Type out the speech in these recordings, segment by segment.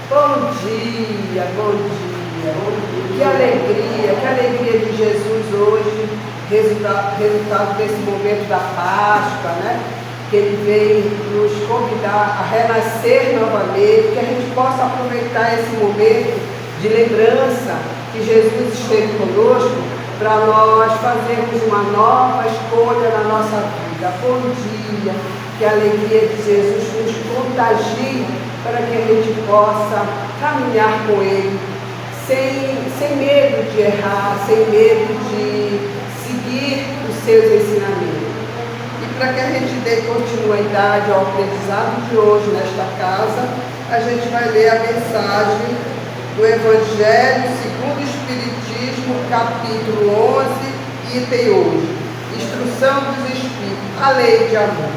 Bom dia, bom dia. Que alegria de Jesus hoje, resultado desse momento da Páscoa, né? Que Ele veio nos convidar a renascer novamente, que a gente possa aproveitar esse momento de lembrança que Jesus esteve conosco, para nós fazermos uma nova escolha na nossa vida. Bom dia, que a alegria de Jesus nos contagie, para que a gente possa caminhar com Ele, sem medo de errar, sem medo de seguir os seus ensinamentos. E para que a gente dê continuidade ao aprendizado de hoje nesta casa, a gente vai ler a mensagem do Evangelho segundo o Espiritismo, capítulo 11, item 8. Instrução dos Espíritos, a lei de amor.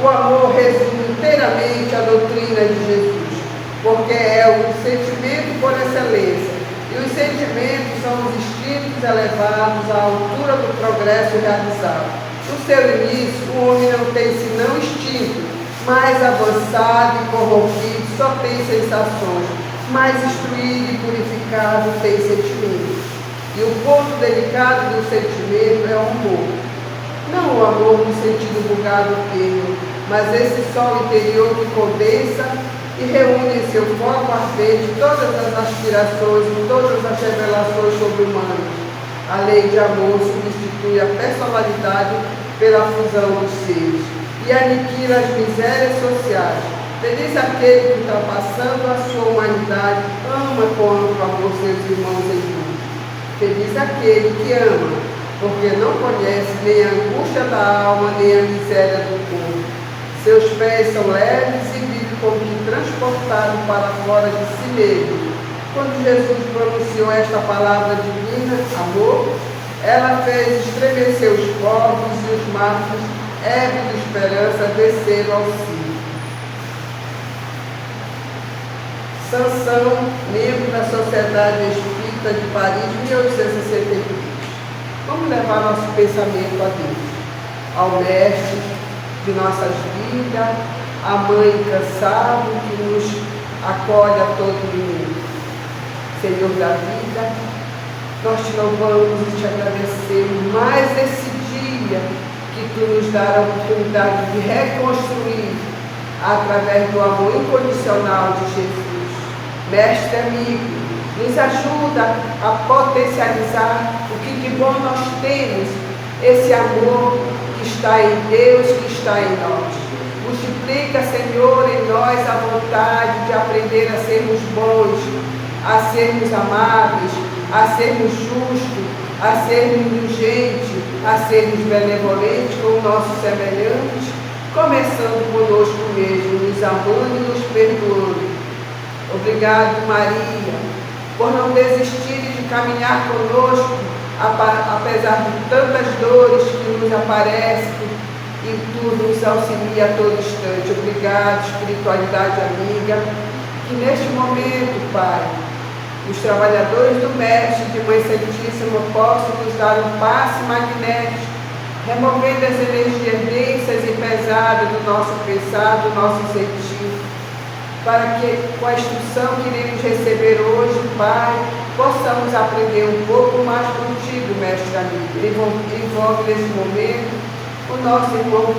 O amor resume inteiramente a doutrina de Jesus, porque é o sentimento por excelência, e os sentimentos são os instintos elevados à altura do progresso realizado. No seu início, o homem não tem senão instinto, mais avançado e corrompido só tem sensações, mais instruído e purificado tem sentimentos. E o ponto delicado do sentimento é o amor. Não o amor no sentido vulgar do termo, mas esse sol interior que condensa e reúne em seu foco ardente todas as aspirações e todas as revelações sobre-humanas. A lei de amor substitui a personalidade pela fusão dos seres e aniquila as misérias sociais. Feliz aquele que, ultrapassando a sua humanidade, ama com amplo amor seus irmãos em luz. Feliz aquele que ama, porque não conhece nem a angústia da alma, nem a miséria do corpo. Seus pés são leves e vive como que transportado para fora de si mesmo. Quando Jesus pronunciou esta palavra divina, amor, ela fez estremecer os povos e os mártires, ébrios de esperança, desceram ao cimo. Sansão, membro da Sociedade Espírita de Paris, 1863. Vamos levar nosso pensamento a Deus, ao Mestre de nossas vidas, a Mãe incansável que nos acolhe a todo momento. Senhor da vida, nós te louvamos e te agradecemos mais esse dia que tu nos dá a oportunidade de reconstruir através do amor incondicional de Jesus. Mestre amigo, nos ajuda a potencializar o que de bom nós temos, esse amor que está em Deus, que está em nós. Multiplica, Senhor, em nós a vontade de aprender a sermos bons, a sermos amáveis, a sermos justos, a sermos indulgentes, a sermos benevolentes com o nosso semelhante, começando conosco mesmo, nos amando e nos perdoando. Obrigado, Maria, por não desistir de caminhar conosco, apesar de tantas dores que nos aparecem, e tu nos auxilia a todo instante. Obrigado, espiritualidade amiga, que neste momento, Pai, os trabalhadores do Mestre de Mãe Santíssima possam nos dar um passe magnético, removendo as energias densas e pesadas do nosso pensar, do nosso sentir, para que, com a instrução que iremos receber hoje, Pai, possamos aprender um pouco mais contigo, Mestre amigo. Envolve nesse momento o nosso irmão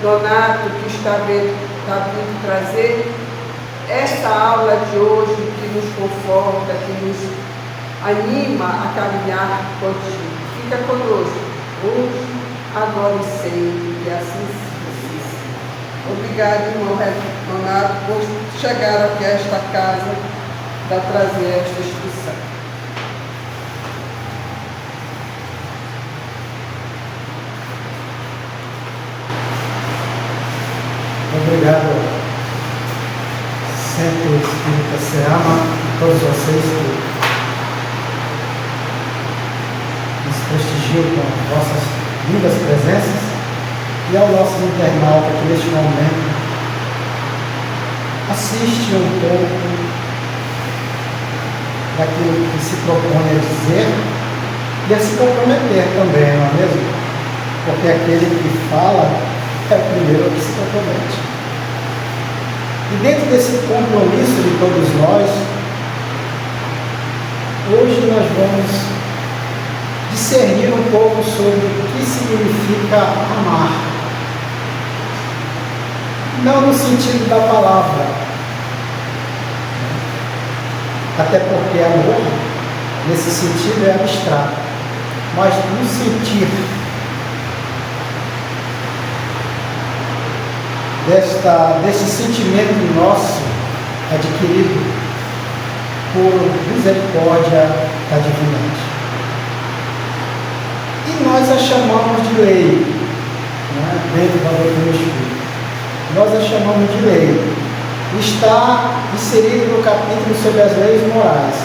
Donato, que está vindo trazer essa aula de hoje, que nos conforta, que nos anima a caminhar contigo. Fica conosco, hoje, agora e sempre, que assim seja. Obrigado, irmão Donato, por chegar aqui a esta casa para trazer esta instrução. Obrigado, Centro Espírita Seama, a todos vocês que nos prestigiam com vossas lindas presenças, e ao nosso internauta que neste momento assiste um pouco daquilo que se propõe a dizer e a se comprometer também, não é mesmo? Porque aquele que fala é o primeiro que se compromete. E dentro desse compromisso de de todos nós, hoje nós vamos discernir um pouco sobre o que significa amar. Não no sentido da palavra, até porque amor, nesse sentido, é abstrato, mas no sentir desse sentimento nosso adquirido por misericórdia da divindade. E nós a chamamos de lei, né, dentro da doutrina espírita. Nós a chamamos de lei. Está inserido no capítulo sobre as leis morais.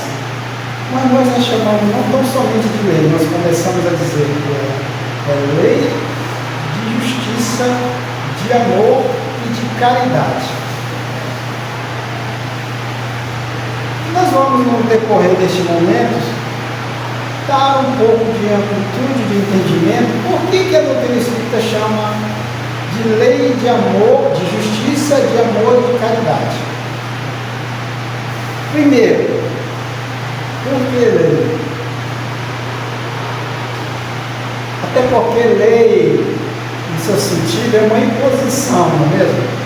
Mas nós a chamamos não tão somente de lei, nós começamos a dizer que é lei de justiça, de amor e de caridade. Nós vamos, no decorrer deste momento, dar um pouco de amplitude de entendimento por que a doutrina espírita chama de lei de amor, de justiça, de amor e de caridade. Primeiro, por que lei? Até porque lei, em seu sentido, é uma imposição, não é mesmo?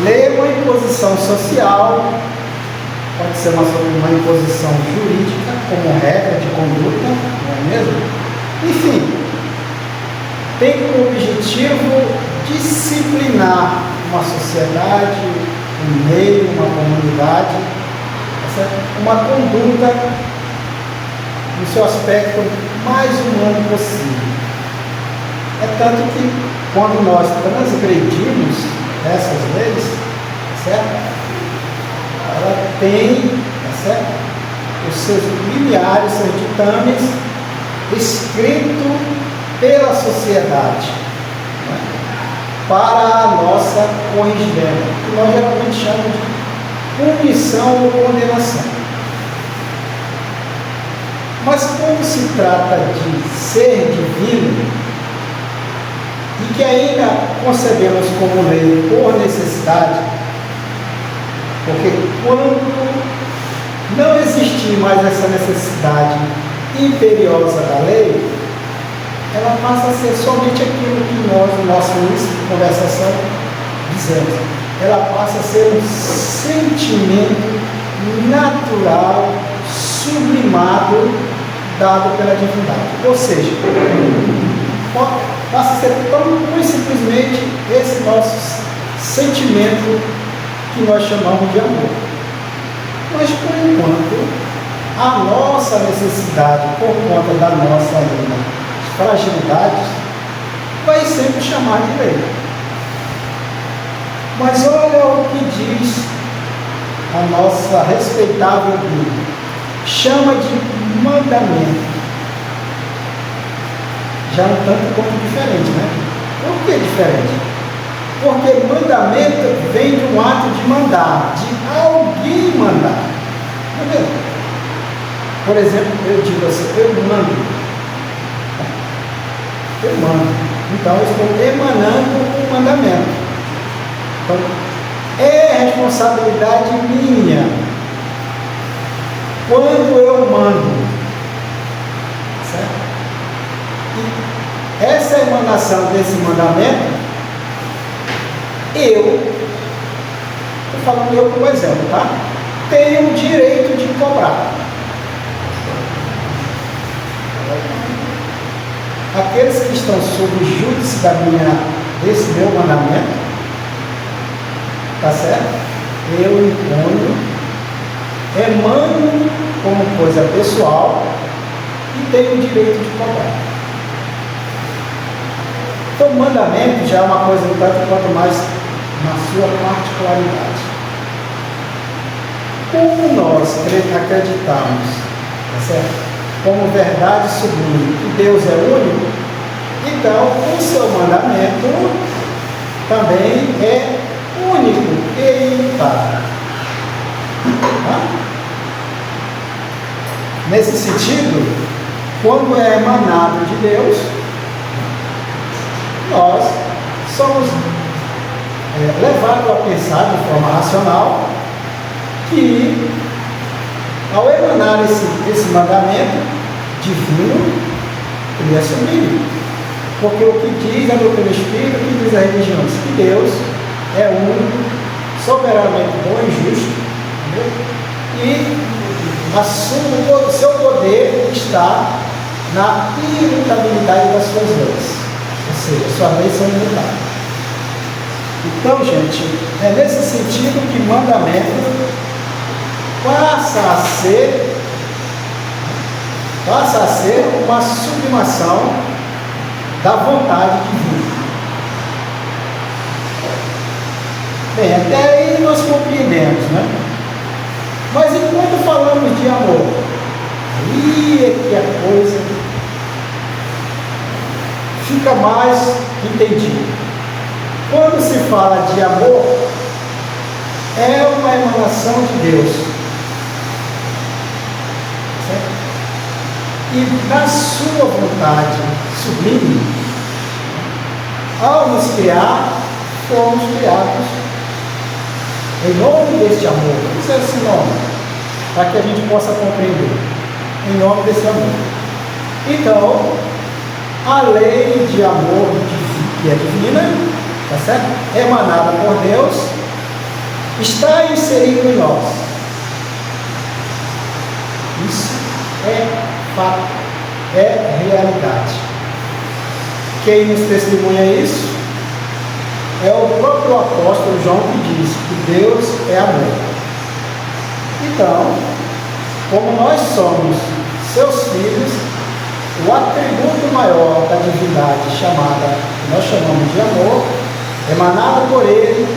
Lei é uma imposição social, pode ser uma imposição jurídica, como regra de conduta, não é mesmo? Enfim, tem como objetivo disciplinar uma sociedade, um meio, uma comunidade, uma conduta no seu aspecto mais humano possível. É tanto que quando nós transgredimos essas leis, certo? Ela tem, certo? Os seus limiares, seus ditames escritos pela sociedade, né, para a nossa corrigimento, que nós geralmente chamamos de punição ou condenação. Mas como se trata de ser divino, e que ainda concebemos como lei por necessidade, porque quando não existir mais essa necessidade imperiosa da lei, ela passa a ser somente aquilo que nós, no nosso início de conversação, dizemos. Ela passa a ser um sentimento natural, sublimado, dado pela divindade. Ou seja, passa a ser tão simplesmente esse nosso sentimento que nós chamamos de amor. Mas, por enquanto, a nossa necessidade, por conta da nossa fragilidades, vai sempre chamar de lei. Mas olha o que diz a nossa respeitável Bíblia. Chama de mandamento. Já um tanto quanto diferente, né? Por que diferente? Porque mandamento vem de um ato de mandar, de alguém mandar. Não é mesmo? Por exemplo, eu digo assim, eu mando. Então, eu estou emanando um mandamento. Então, é responsabilidade minha quando eu mando. Certo? E essa emanação desse mandamento, estou falando eu como exemplo, tá? Tenho o direito de cobrar. Aqueles que estão sob o júdice desse meu mandamento, tá certo? Eu imponho, emano como coisa pessoal e tenho o direito de cobrar. Então, o mandamento já é uma coisa tanto quanto mais na sua particularidade. Como nós acreditamos, tá certo? Como verdade sublime, que Deus é único, então o seu mandamento também é único e imutável. Tá? Nesse sentido, quando é emanado de Deus, nós somos levado a pensar de forma racional que, ao emanar esse mandamento divino, ele é sublime. Porque o que diz a doutrina espírita, o que diz a religião, diz que Deus é único, soberanamente bom e justo, entendeu? E o seu poder está na imutabilidade das suas leis. Ou seja, suas leis são imutáveis. Então, gente, é nesse sentido que mandamento passa a ser uma sublimação da vontade divina. Bem, até aí nós compreendemos, né? Mas enquanto falamos de amor, aí é que a coisa fica mais entendida. Quando se fala de amor, é uma emanação de Deus. Certo? E na sua vontade sublime, ao nos criar, fomos criados em nome deste amor. Isso é esse nome, para que a gente possa compreender. Em nome desse amor. Então, a lei de amor que é divina, tá certo? Emanada por Deus, está inserido em nós. Isso é fato, é realidade. Quem nos testemunha isso é o próprio apóstolo João, que diz que Deus é amor. Então, como nós somos seus filhos, o atributo maior da divindade, que nós chamamos de amor, emanado por ele,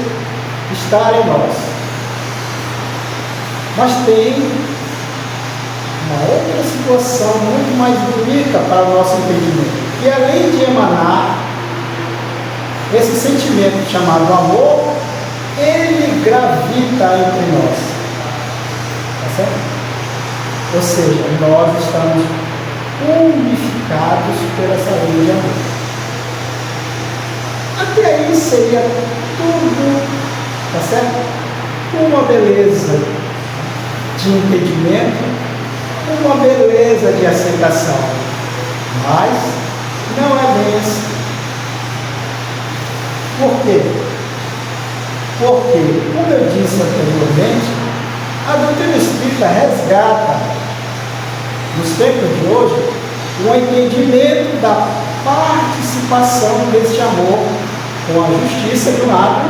está em nós. Mas tem uma outra situação muito mais bonita para o nosso entendimento, que além de emanar esse sentimento chamado amor, ele gravita entre nós. Tá certo? Ou seja, nós estamos unificados por essa lei de amor. Até aí seria tudo, tá certo? Uma beleza de entendimento, uma beleza de aceitação. Mas não é bem assim. Por quê? Porque, como eu disse anteriormente, a doutrina espírita resgata, nos tempos de hoje, o entendimento da participação deste amor com a justiça de um lado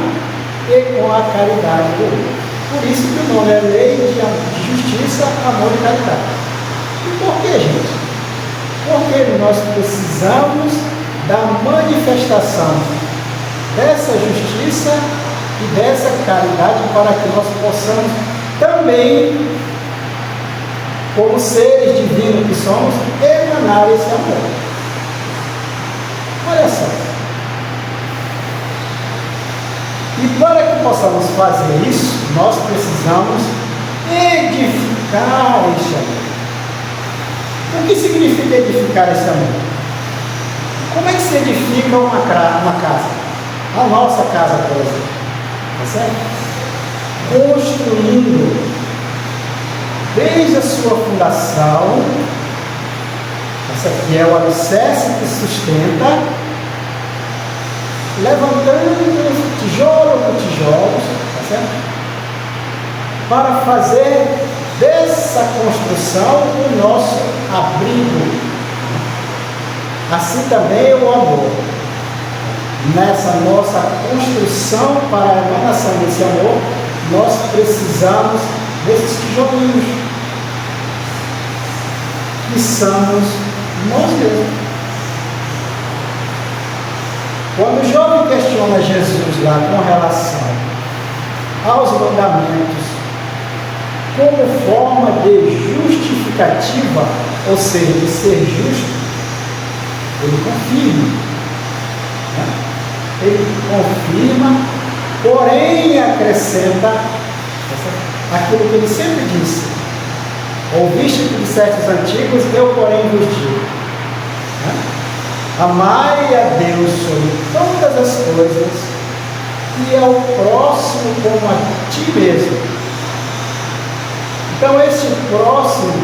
e com a caridade do outro. Por isso que o nome é Lei de Justiça, Amor e Caridade. E por que, gente? Porque nós precisamos da manifestação dessa justiça e dessa caridade para que nós possamos também, como seres divinos que somos, emanar esse amor. Olha só. E para que possamos fazer isso, nós precisamos edificar este amor. O que significa edificar esse amor? Como é que se edifica uma casa? A nossa casa, por exemplo. Tá certo? Construindo desde a sua fundação, que é o alicerce que sustenta, levantando tijolo por tijolos, tá certo? Para fazer dessa construção o nosso abrigo. Assim também o amor. Nessa nossa construção para a emanação desse amor, nós precisamos desses tijolinhos, que somos nós mesmos. Quando o jovem questiona Jesus lá com relação aos mandamentos, como forma de justificativa, ou seja, de ser justo, ele confirma. Né? Ele confirma, porém acrescenta aquilo que ele sempre disse: ouviste que disseste os antigos, eu porém vos digo, né? Amai a Deus sobre todas as coisas e ao próximo como a ti mesmo. Então, esse próximo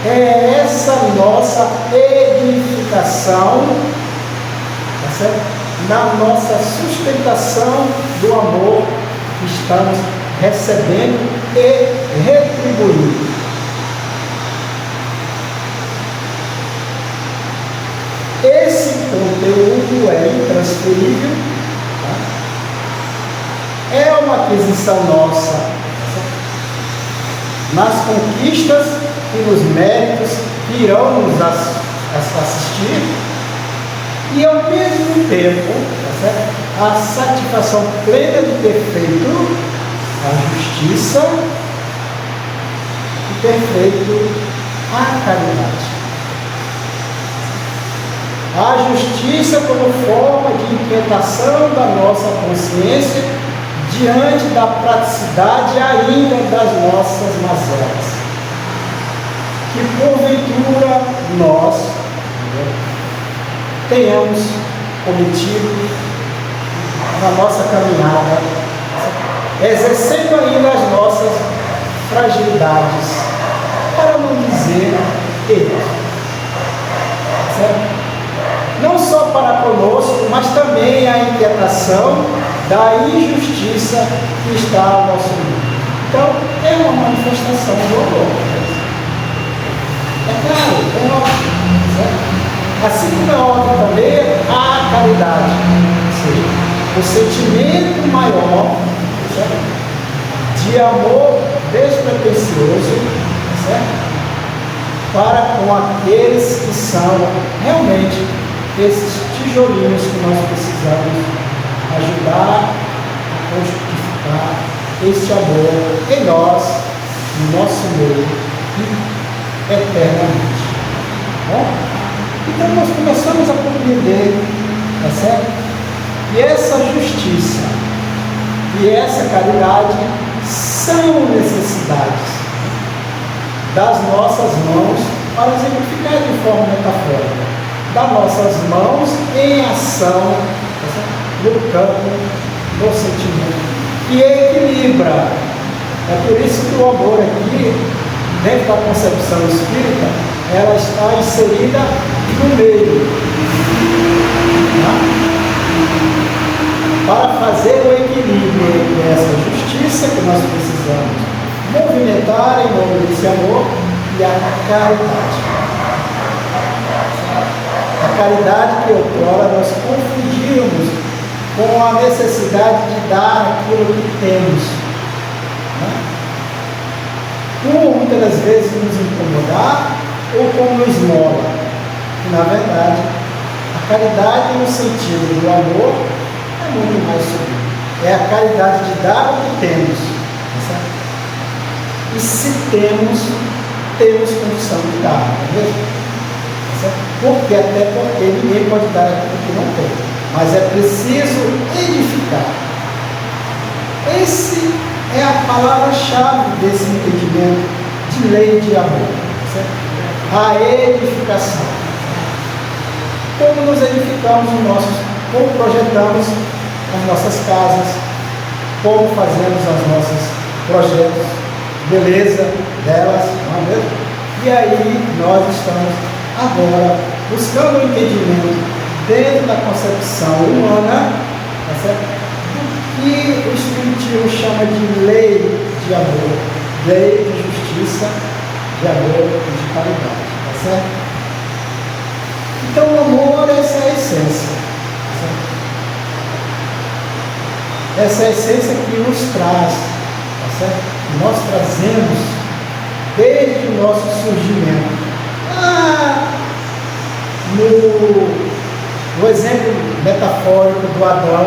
é essa nossa edificação, tá certo? Na nossa sustentação do amor que estamos recebendo e retribuindo. Esse conteúdo é intransferível, tá? É uma aquisição nossa, tá? Nas conquistas e nos méritos que irão nos assistir, e ao mesmo tempo, tá certo? A satisfação plena de ter feito a justiça e ter feito a caridade. A justiça como forma de inquietação da nossa consciência diante da praticidade ainda das nossas mazelas. Que porventura nós tenhamos cometido na nossa caminhada, exercendo ainda as nossas fragilidades, para não dizer erros. Certo? Não só para conosco, mas também a inquietação da injustiça que está ao nosso mundo. Então, é uma manifestação do amor. É claro, é óbvio. Certo? Assim como é óbvio também a caridade, ou seja, o sentimento maior, certo? De amor despretensioso, certo? Para com aqueles que são realmente esses tijolinhos que nós precisamos ajudar a constituir este amor em nós, no nosso meio e eternamente. Bom? Então nós começamos a compreender, tá certo? Que essa justiça e essa caridade são necessidades das nossas mãos, para exemplificar de forma metafórica, das nossas mãos em ação, no campo, no sentimento, que equilibra. É por isso que o amor aqui, dentro da concepção espírita, ela está inserida no meio, tá? Para fazer o equilíbrio entre essa justiça que nós precisamos movimentar em nome desse amor e a caridade. A caridade que outrora nós confundimos com a necessidade de dar aquilo que temos, né? Por muitas das vezes nos incomodar ou como esmola. E, na verdade, a caridade no sentido do amor é muito mais sublime. É a caridade de dar o que temos. Certo? E se temos condição de dar, não é mesmo? Porque até porque ninguém pode dar aquilo que não tem, mas é preciso edificar. Esse é a palavra-chave desse entendimento de lei de amor, certo? A edificação. Como nos edificamos como projetamos as nossas casas, como fazemos os nossos projetos, beleza delas, não é mesmo? E aí nós estamos agora buscando o entendimento dentro da concepção humana, tá certo? Que o Espiritismo chama de lei de amor, lei de justiça, de amor e de caridade, tá certo? Então o amor, essa é a essência, tá certo? Essa é a essência que nos traz, tá certo? Que nós trazemos desde o nosso surgimento. No exemplo metafórico do Adão,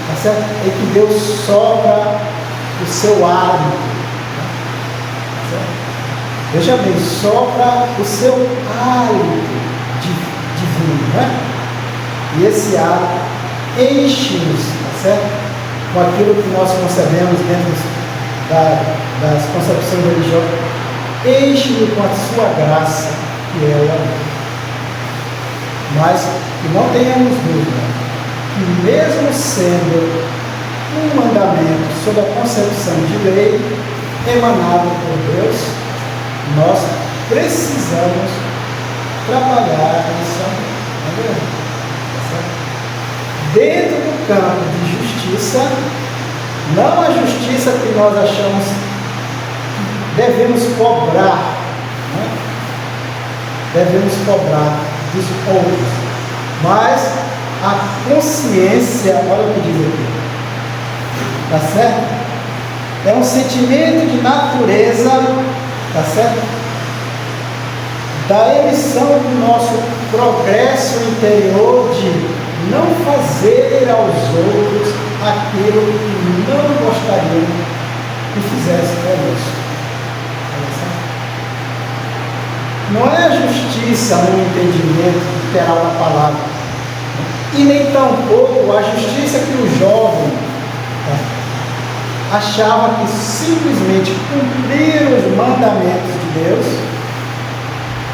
tá certo? É que Deus sopra o seu hálito. Tá certo? Veja bem, sopra o seu hálito divino, né? E esse hálito enche-nos, tá certo? Com aquilo que nós concebemos dentro das concepções religiosas, enche-nos com a sua graça, que é o amor. Mas que não tenhamos dúvida que mesmo sendo um mandamento sob a concepção de lei emanado por Deus, nós precisamos trabalhar nessa lei. Dentro do campo de justiça, não a justiça que nós achamos que devemos cobrar, né? Devemos cobrar dos outros, mas a consciência, olha o que diz aqui, tá certo? É um sentimento de natureza, tá certo? Da emissão do nosso progresso interior de não fazer aos outros aquilo que não gostariam que fizesse conosco. Não é a justiça no entendimento literal da palavra, e nem tampouco a justiça que o jovem achava que simplesmente cumprir os mandamentos de Deus,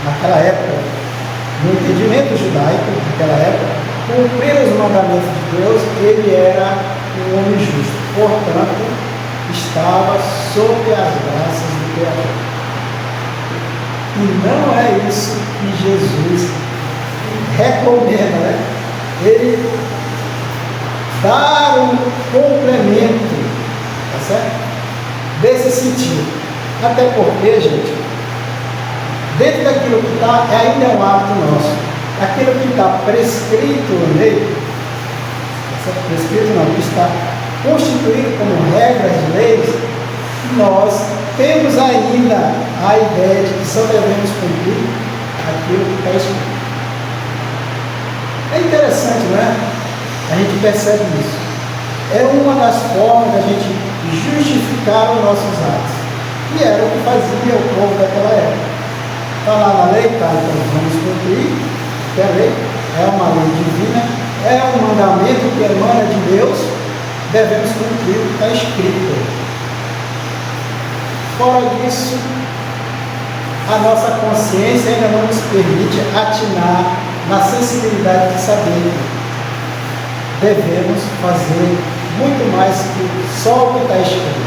naquela época, no entendimento judaico daquela época, cumprir os mandamentos de Deus, ele era um homem justo, portanto, estava sob as graças do Criador. E não é isso que Jesus recomenda, né? Ele dá um complemento, tá certo? Desse sentido. Até porque, gente, dentro daquilo que está, ainda é um hábito nosso. Aquilo que está prescrito na lei, prescrito não, que está constituído como regras de leis, nós temos ainda a ideia de que só devemos cumprir aquilo que está escrito. É interessante, não é? A gente percebe isso. É uma das formas da gente justificar os nossos atos. E era o que fazia o povo daquela época. Está lá na lei, tá? Então vamos cumprir, porque a lei é uma lei divina, é um mandamento que emana de Deus, devemos cumprir o que está escrito. Fora disso, a nossa consciência ainda não nos permite atinar na sensibilidade de saber que devemos fazer muito mais que só o que está escrito.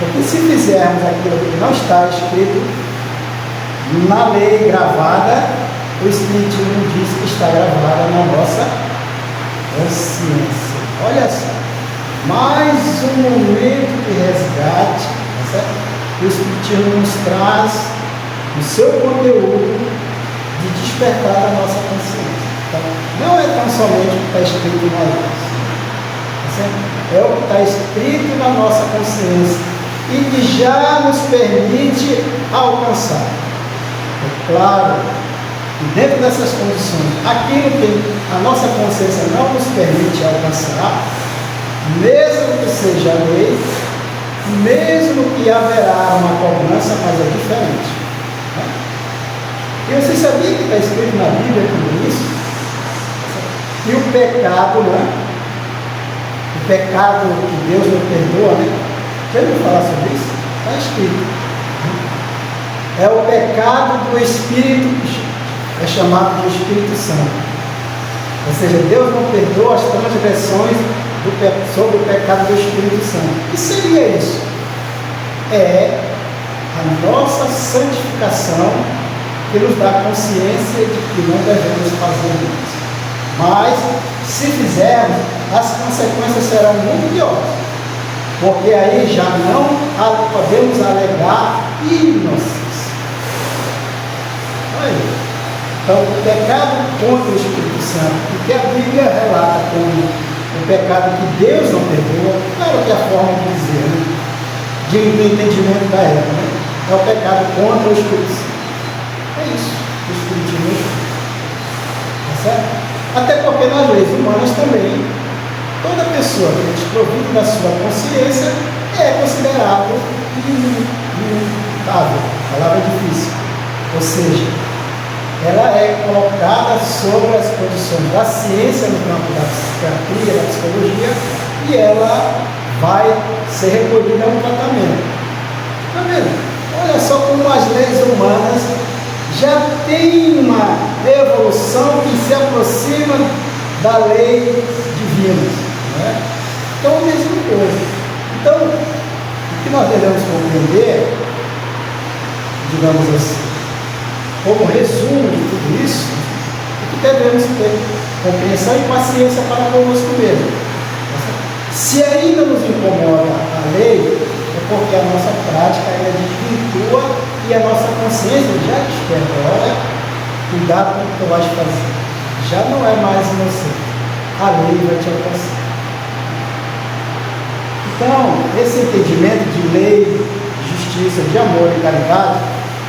Porque se fizermos aquilo que não está escrito, na lei gravada, o Espiritismo diz que está gravada na nossa consciência. Olha só, mais um momento de resgate, tá certo? O Espiritismo nos traz o seu conteúdo de despertar a nossa consciência. Então, não é tão somente o que está escrito na lei, tá certo? É o que está escrito na nossa consciência e que já nos permite alcançar. É claro que dentro dessas condições, aquilo que a nossa consciência não nos permite alcançar, mesmo que seja lei, mesmo que haverá uma cobrança, mas é diferente. Né? E você sabia que está escrito na Bíblia tudo isso? E o pecado, né? O pecado que Deus não perdoa, né? Já ouviu falar sobre isso? Está escrito. É o pecado do Espírito, é chamado de Espírito Santo. Ou seja, Deus não perdoa as transgressões sobre o pecado do Espírito Santo. O que seria isso? É a nossa santificação que nos dá consciência de que não devemos fazer isso. Mas, se fizermos, as consequências serão muito piores. Porque aí já não podemos alegar inocência. Então, o pecado contra o Espírito Santo, que a Bíblia relata como o pecado que Deus não perdoa, claro que é a forma de dizer, né? De entendimento da época, né? É o pecado contra o Espírito Santo. É isso, o Espiritismo. Tá certo? Até porque nas leis humanas também, toda pessoa que é desprovida da sua consciência é considerado imutável, palavra difícil. Ou seja, ela é colocada sobre as condições da ciência no campo da psiquiatria, da psicologia, e ela vai ser recolhida a um tratamento. Está vendo? Olha só como as leis humanas já têm uma evolução que se aproxima da lei divina. Né? Então, a mesma coisa. Então, o que nós devemos compreender, digamos assim, como resumo de tudo isso, é que devemos ter compreensão e paciência para conosco mesmo. Se ainda nos incomoda a lei, é porque a nossa prática ainda desvirtua e a nossa consciência já desperta. Olha, cuidado com o que tu vais fazer. Já não é mais inocente. A lei vai te alcançar. Então, esse entendimento de lei, justiça, de amor e caridade,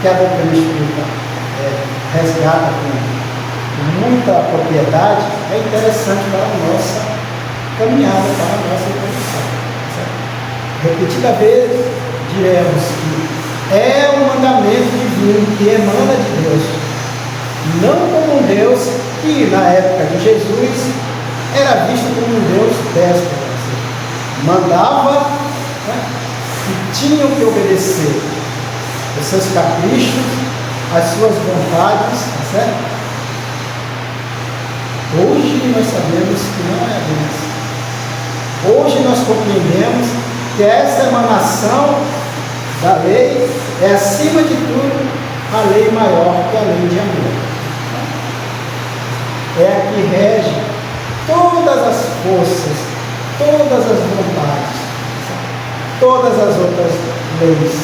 que a doutrina espírita resgata com muita propriedade, é interessante para a nossa caminhada, para a nossa evolução. Repetida vez, diremos que é um mandamento divino que emana de Deus, não como um Deus que na época de Jesus era visto como um Deus déspota, mandava, e tinham que obedecer os seus caprichos, as suas vontades, certo? Hoje nós sabemos que não é assim. Hoje nós compreendemos que essa emanação da lei é, acima de tudo, a lei maior que a lei de amor. É a que rege todas as forças, todas as vontades, todas as outras leis.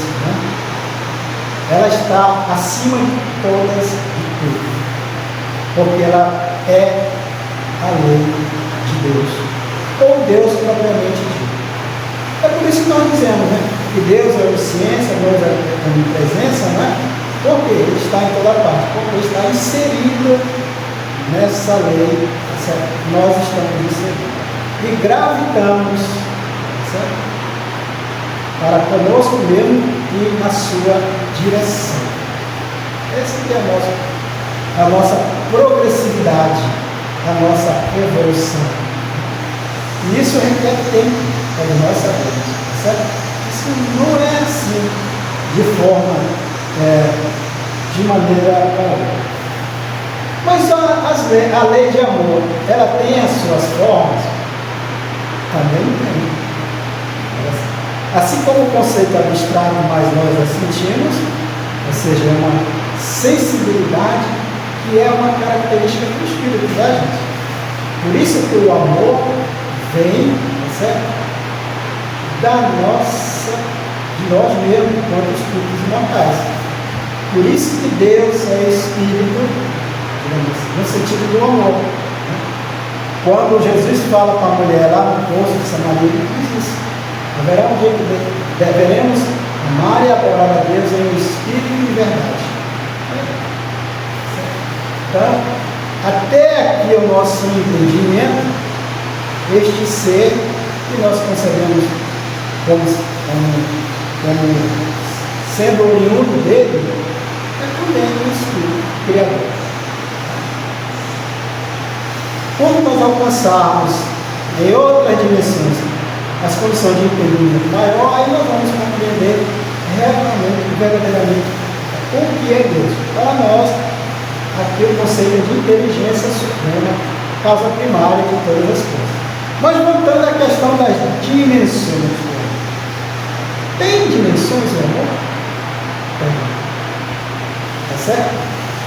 Ela está acima de todas e tudo, porque ela é a lei de Deus, ou Deus propriamente dito. É por isso que nós dizemos, que Deus é onisciência, Deus é onipresença, porque Ele está em toda parte, porque Ele está inserido nessa lei, certo? Nós estamos inseridos e gravitamos, certo? Para conosco mesmo e na sua direção. Essa é a nossa progressividade, a nossa evolução. E isso requer tempo para nós sabermos, certo? Isso não é assim, de forma, de maneira óbvia. Mas a lei de amor, ela tem as suas formas? Também tem. Assim como o conceito abstrato, mas nós a sentimos, ou seja, é uma sensibilidade que é uma característica do Espírito, tá, gente? Por isso que o amor vem, certo? De nós mesmos, enquanto espíritos imortais. Por isso que Deus é Espírito, no sentido do amor. Quando Jesus fala com a mulher lá no poço de Samaria, ele diz isso. Haverá um dia que deveremos amar e adorar a Deus em espírito e em verdade. Então, até aqui o nosso entendimento, este ser que nós concebemos como sendo oriundo dele, é também um espírito criador. Quando nós alcançarmos em outras dimensões as condições de entendimento maior, aí nós vamos compreender realmente, verdadeiramente, o que é Deus. Para nós, aqui o conceito de inteligência suprema, causa primária de todas as coisas. Mas voltando à questão das dimensões. Tem dimensões, meu amor? Tem. Tá certo?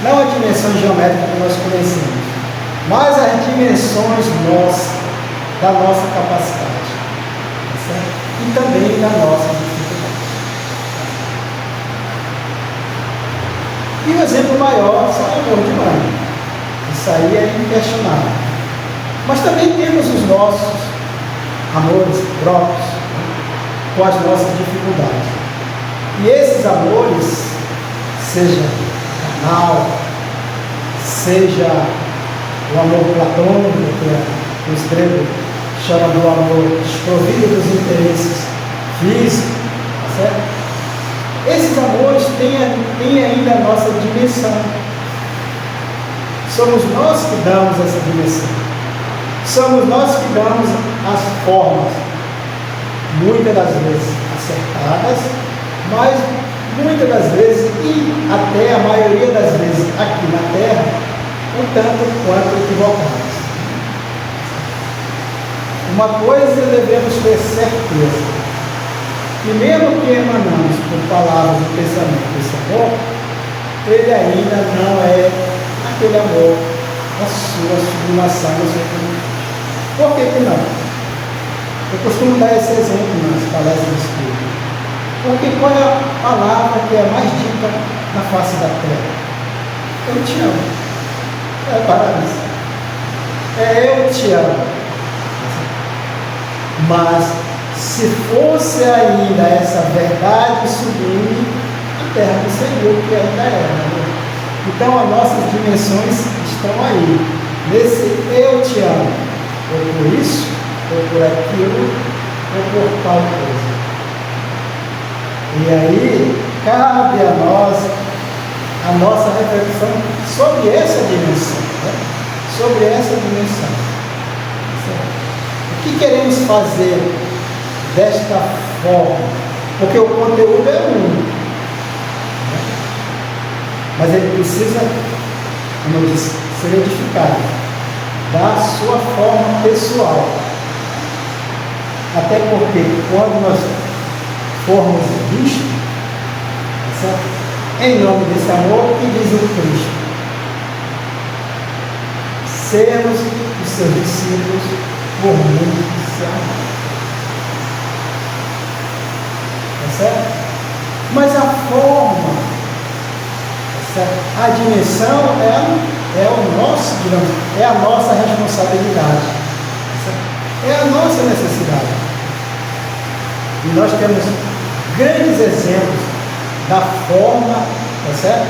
Não a dimensão geométrica que nós conhecemos, mas as dimensões da nossa capacidade. E também da nossa dificuldade. E o exemplo maior é o amor de mãe. Isso aí é inquestionável. Mas também temos os nossos amores próprios, com as nossas dificuldades. E esses amores, seja carnal, seja o amor platônico, que os gregos chama do amor desprovido dos interesses físicos, tá certo? Esses amores têm ainda a nossa dimensão. Somos nós que damos essa dimensão. Somos nós que damos as formas, muitas das vezes acertadas, mas muitas das vezes, e até a maioria das vezes aqui na Terra, um tanto quanto equivocadas. Uma coisa devemos ter certeza, que mesmo que emanamos por palavras e pensamento esse amor, ele ainda não é aquele amor da sua sublimação, da sua comunidade. Por que não? Eu costumo dar esse exemplo nas palestras do Espírito. Porque qual é a palavra que é mais dita na face da terra? Eu te amo. É paraíso. É eu te amo. Mas se fosse ainda essa verdade sublime, a terra não seria o que ainda é. Né? Então as nossas dimensões estão aí. Nesse eu te amo. Ou por isso, ou por aquilo, ou por tal coisa. E aí, cabe a nós a nossa reflexão sobre essa dimensão. Né? Sobre essa dimensão. O que queremos fazer desta forma? Porque o conteúdo é um. Né? Mas ele precisa, como eu disse, ser edificado da sua forma pessoal. Até porque quando nós formos vistos, em nome desse amor, que diz o Cristo, sermos os seus discípulos por muito se amar. Tá certo? Mas a forma, tá certo? A dimensão é o nosso, digamos, é a nossa responsabilidade. Tá certo? É a nossa necessidade. E nós temos grandes exemplos da forma, tá certo?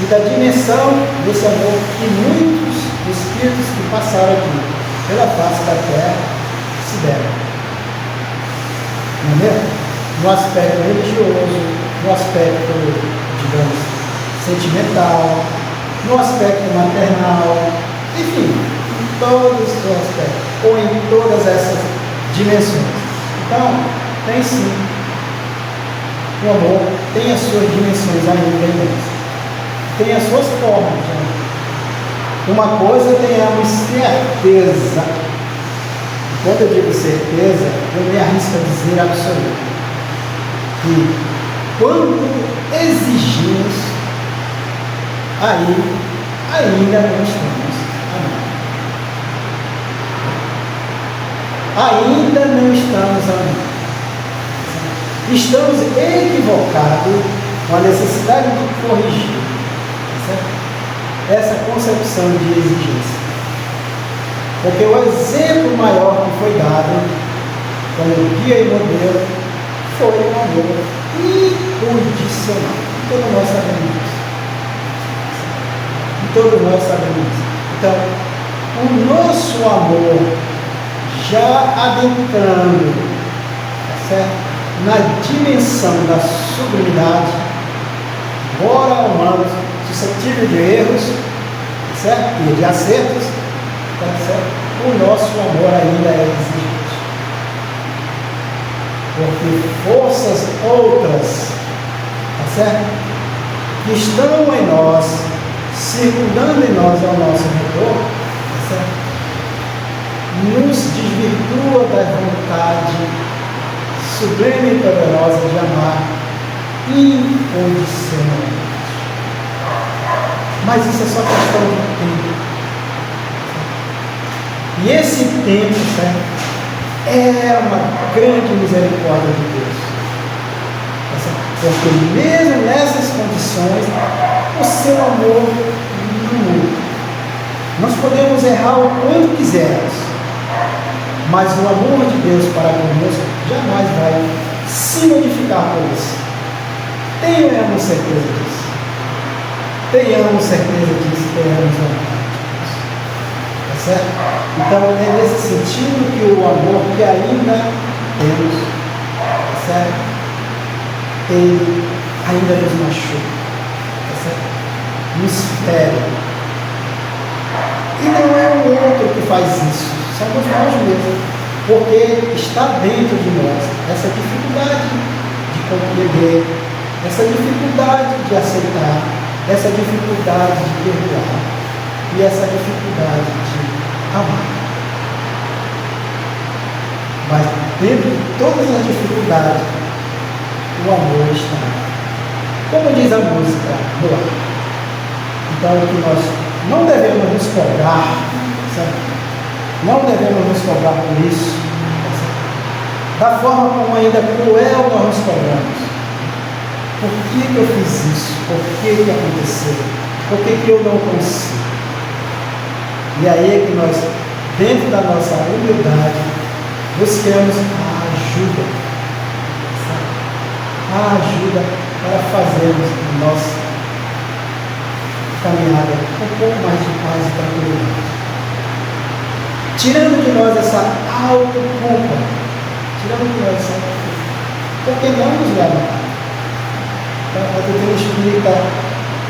E da dimensão desse amor que muitos espíritos que passaram aqui pela face da terra se deram. Não é mesmo? No aspecto religioso, no aspecto, digamos, sentimental, no aspecto maternal, enfim, em todos os aspectos, ou em todas essas dimensões. Então, tem sim. O amor tem as suas dimensões ainda em nós. Tem as suas formas. Né? Uma coisa tenhamos certeza. Quando eu digo certeza, eu me arrisco a dizer absoluto. Que quando exigimos, aí ainda não estamos amando. Ainda não estamos amando. Estamos equivocados com a necessidade de corrigir, certo? Essa concepção de exigência. Porque o exemplo maior que foi dado como guia e modelo foi o amor incondicional. Todos nós sabemos isso. Todos nós sabemos isso. Então, o nosso amor já adentrando, certo? Na dimensão da sublimidade, embora humanos suscetíveis de erros, certo? E de acertos, certo? O nosso amor ainda é exigente. Porque forças outras, certo? Que estão em nós, circundando em nós ao nosso redor, certo? Nos desvirtua da vontade sublime e poderosa de amar incondicionalmente. Mas isso é só questão de tempo. E esse tempo, certo, é uma grande misericórdia de Deus. Porque mesmo nessas condições, o seu amor não muda. Nós podemos errar o quanto quisermos, mas o amor de Deus para conosco jamais vai se modificar por isso. Tenhamos certeza disso. Tenhamos certeza disso, tenhamos vontade disso. Tá certo? Então é nesse sentido que o amor que ainda temos, tá certo? Ele ainda nos machuca, tá certo? Nos fere. E não é o outro que faz isso, somos nós mesmos, porque está dentro de nós essa dificuldade de compreender, essa dificuldade de aceitar, essa dificuldade de perdoar e essa dificuldade de amar. Mas dentro de todas as dificuldades, o amor está. Como diz a música no ar. Então, que nós não devemos nos cobrar, certo? Não devemos nos cobrar por isso, certo? Da forma como ainda cruel nós nos cobramos. Por que eu fiz isso? Por que aconteceu? Por que eu não consigo? E aí é que nós, dentro da nossa humildade, busquemos a ajuda. A ajuda para fazermos a nossa caminhada com um pouco mais de paz e tranquilidade. Tirando de nós essa autoculpa. Tirando de nós essa autoculpa. Porque não nos leva. A doutrina espírita,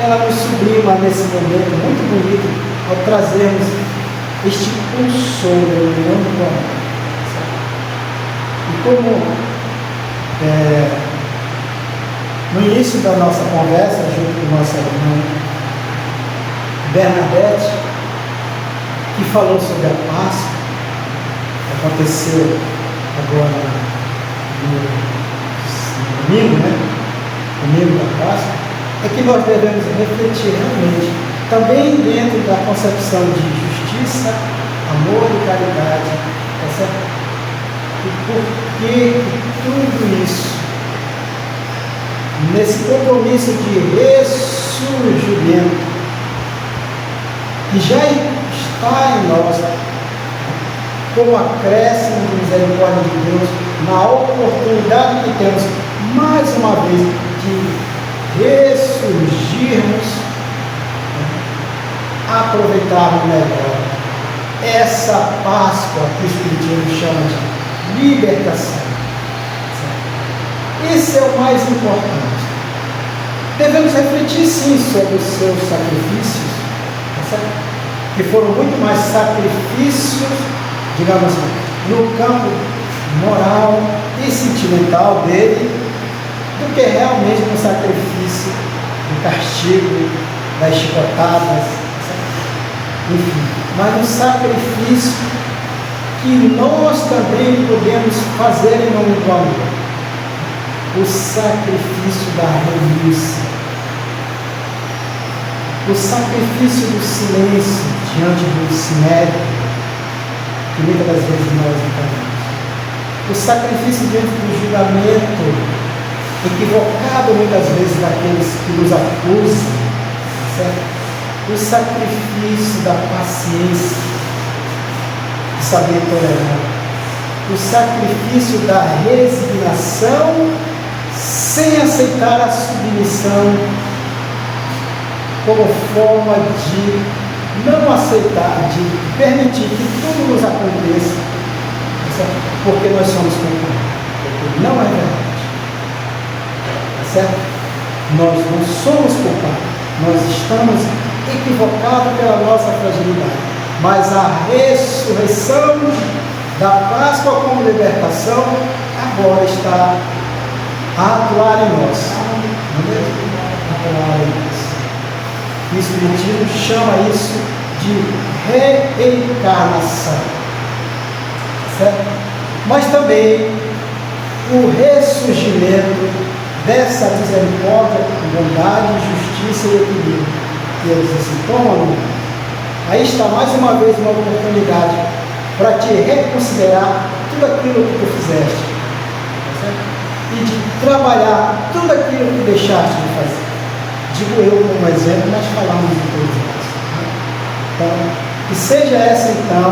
ela nos sublima nesse momento muito bonito ao trazermos este consolo da união do amor. E como no início da nossa conversa, junto com nossa irmã Bernadette, que falou sobre a Páscoa, que aconteceu agora no domingo, né? Domingo da Páscoa, é que nós devemos refletir realmente, também dentro da concepção de justiça, amor e caridade, tá certo? E por que tudo isso, nesse compromisso de ressurgimento, que já está em nós, como acréscimo de misericórdia de Deus, na oportunidade que temos, mais uma vez, de ressurgirmos, aproveitarmos melhor essa Páscoa que o Espiritismo chama de libertação. Esse é o mais importante. Devemos refletir sim sobre os seus sacrifícios, que foram muito mais sacrifícios, digamos, no campo moral e sentimental dele, do que realmente no sacrifício, no castigo, das chicotadas, enfim. Mas no sacrifício que nós também podemos fazer em nome do amor. O sacrifício da renúncia. O sacrifício do silêncio diante do sinédrio, que muitas das vezes nós encaramos. O sacrifício diante do julgamento equivocado muitas vezes daqueles que nos acusam, certo? O sacrifício da paciência, de saber tolerar, o sacrifício da resignação sem aceitar a submissão como forma de não aceitar, de permitir que tudo nos aconteça, certo? Porque nós somos culpados, porque não é verdade. Certo? Nós não somos culpados, nós estamos equivocados pela nossa fragilidade, mas a ressurreição da Páscoa como libertação agora está a atuar em nós. Não é? Atuar em nós. O Espiritismo chama isso de reencarnação, certo? Mas também o ressurgimento dessa misericórdia, bondade, justiça e equilíbrio. E ele diz assim: toma, aí está mais uma vez uma oportunidade para te reconsiderar tudo aquilo que tu fizeste, certo? E de trabalhar tudo aquilo que deixaste de fazer. Digo eu como exemplo, nós falamos de todos nós. Então, que seja essa então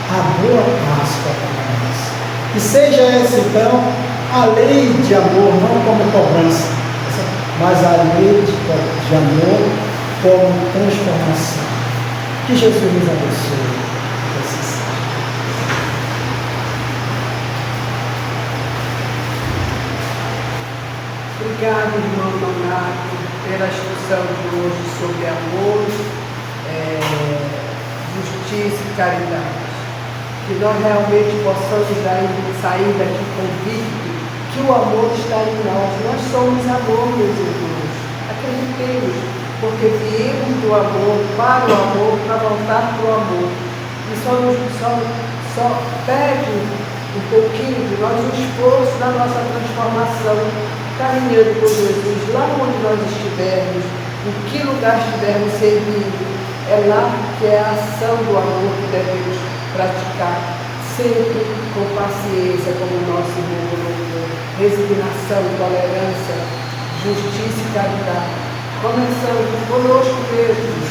a boa Páscoa para nós. Que seja essa então a lei de amor, não como cobrança, mas a lei de amor como transformação. Que Jesus nos abençoe. Obrigado, irmão Donato, pela instrução de hoje sobre amor, justiça e caridade. Que nós realmente possamos sair daqui convictos que o amor está em nós. Nós somos amor, meus irmãos. Acreditemos, porque viemos do amor, para o amor, para voltar para o amor. E só pede um pouquinho de nós, um esforço da nossa transformação, caminhando com Jesus, lá onde nós estivermos, em que lugar estivermos servindo. É lá que é a ação do amor que devemos praticar, sempre com paciência, como o nosso irmão colocou, resignação, tolerância, justiça e caridade. Começando conosco mesmos,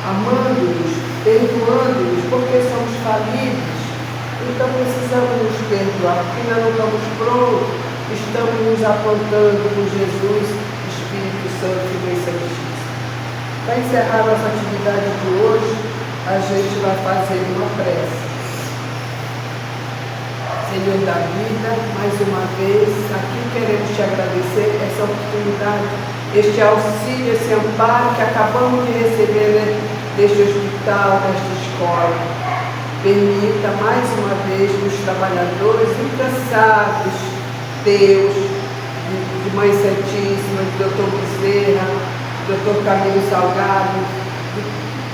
amando-nos, perdoando-nos, porque somos falíveis. Então precisamos nos perdoar, porque ainda não estamos prontos, estamos nos apontando com Jesus, Espírito Santo e Mãe Santíssima. Para encerrar nossa atividade de hoje, a gente vai fazer uma prece. Senhor da vida, mais uma vez, aqui queremos te agradecer essa oportunidade, este auxílio, esse amparo que acabamos de receber deste hospital, desta escola. Permita mais uma vez os trabalhadores incansados, Deus, de Mãe Santíssima, de Dr. Bezerra, Dr. Camilo Salgado,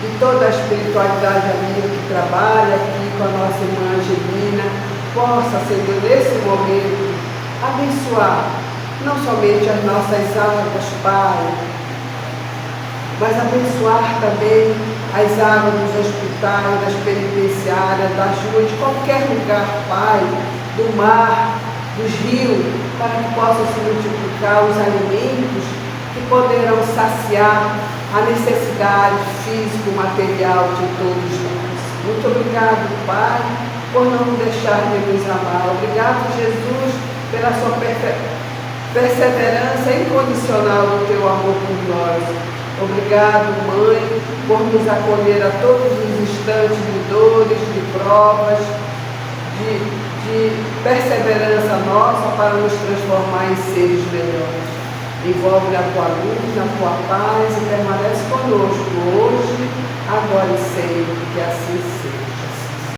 de toda a espiritualidade amiga que trabalha aqui com a nossa irmã Angelina, possa, Senhor, nesse momento, abençoar não somente as nossas águas, Pai, mas abençoar também as águas dos hospitais, das penitenciárias, das ruas, de qualquer lugar, Pai, do mar, dos rios, para que possam se multiplicar os alimentos que poderão saciar a necessidade física, material de todos nós. Muito obrigado, Pai, por não deixar de nos amar. Obrigado, Jesus, pela sua perseverança incondicional do teu amor por nós. Obrigado, Mãe, por nos acolher a todos os instantes de dores, de provas, de perseverança nossa para nos transformar em seres melhores. Envolve a tua luz, a tua paz e permanece conosco hoje, agora e sempre, que assim seja.